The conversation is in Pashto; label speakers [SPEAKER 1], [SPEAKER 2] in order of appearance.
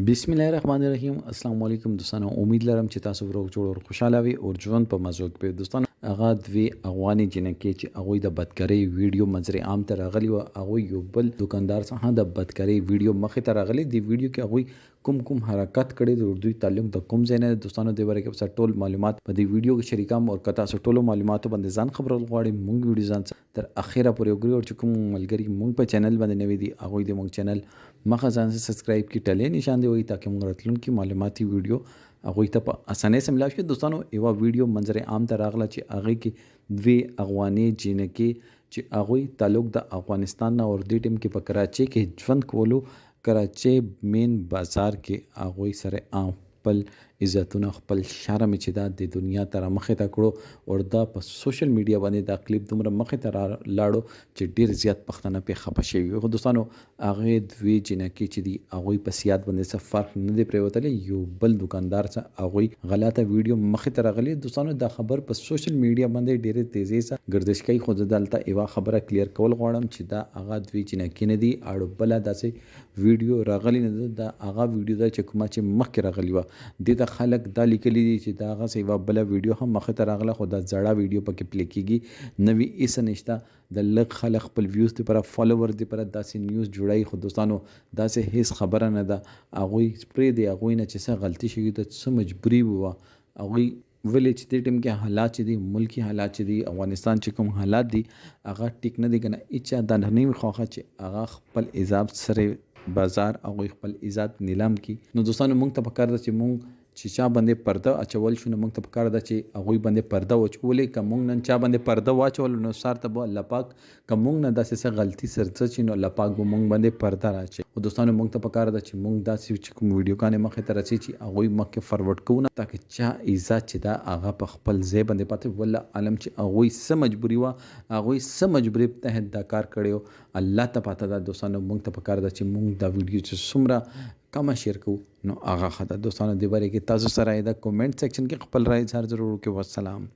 [SPEAKER 1] बिस्मिल्लाहिर्रहमानिर्रहीम अस्सलाम वालेकुम दोस्तانو उम्मीद लرم چې تاسو ورو جوړ او خوشاله وي او ژوند په مزو کې دوستانو هغه دوی افغاني جنکې چې هغه د بدکری ویډیو منظر عام ته راغلی او هغه یو بل دکاندار څخه د بدکری ویډیو مخې ته راغلی دی ویډیو کې هغه کوم حرکت کړي د اردو تعلق د کوم ځای نه دوستانو د باره کې ټول معلومات په دې ویډیو کې شریکام او کتا سو ټولو معلوماتو باندې ځان خبرول غواړي مونږ ویډیو ځان تر اخیره پورې وګورئ او چې کوم ملګری مونږ په چینل باندې نوی دي هغه د مونږ چینل مخه ځان سبسکرایب کی ټلې نشان دی وي تاکہ مونږ راتلونکي معلوماتي ویډیو هغه ته په اسانه سم لاوي دوستانو یو ویډیو منظر عام ته راغله چې هغه کې دوی افغاني جنکې چې هغه تعلق د افغانستان نه اور د ټیم کې په کراچي کې ژوند کولو کراچي مین بازار کې هغه سره عام خپل عزتونه خپل شرم چې دا د دنیا تر مخه تا کړو او دا په سوشل میډیا باندې دا کلیپ دومره مخه ته لاړو چې ډیر زیات پښتنه په خپه شي خو دوستانو هغه دوی جنکې چې دی هغه په سیاست باندې څه فرق نه دی پریوتلې یو بل دکاندار څخه هغه غلطه ویډیو مخه ته راغلی دوستانو دا خبر په سوشل میډیا باندې ډیره تیزی سره گردش کوي خو دلته ایوا خبره کلیر کول غواړم چې دا هغه دوی جنکې نه دی اړو بل داسې ویډیو راغلی نه دا هغه ویډیو دا چې کومه چې مخکې راغلی و د خلک دا لیکلي دي چې دا هغه سیوا بل ویډیو هم مخه ته راغله خو دا زړه ویډیو پکې پلی کیږي نوی ایس نشته د لک خلک خپل ویوز لپاره فالوور لپاره داسې نیوز جوړای خو دوستانو داسې هیڅ خبره نه ده هغه پرې دی هغه نه چې څه غلطي شوی ته څه مجبوری وه هغه ولې چې د ټیم کې حالات چې دي ملکی حالات چې دي افغانستان چې کوم حالات دي هغه ټیک نه دي کنه اچا د نه خوخه چې هغه خپل عذاب سره بازار او خپل عزت نیلام کی نو دوستانو مونږ ته پکار ده چې مونږ چې چا باندې پرده اچول شو نو موږ ته پکار ده چې هغه باندې پرده وچولې کوم نن چا باندې پرده واچول نو سار ته الله پاک کوم نه داسې څه غلطي سرڅ چې نو الله پاک به موږ باندې پرده راچي او دوستانو موږ ته پکار ده چې موږ داسې چې کوم ویډیو کانه مخه ته رسي چې هغه مخه فارورډ کوو تاکي چا عزت چې دا هغه په خپل ځای باندې پاتې ول عالم چې هغه سم مجبوری وا هغه سم مجبوری ته دا کار کړو الله ته پاته ده دوستانو موږ ته پکار ده چې موږ دا ویډیو چې سمره کما شیر کو نو هغه خدای دوستانو د باره کې تاسو سره دا کمنټ سیکشن کې خپل رائے ضرور کې والسلام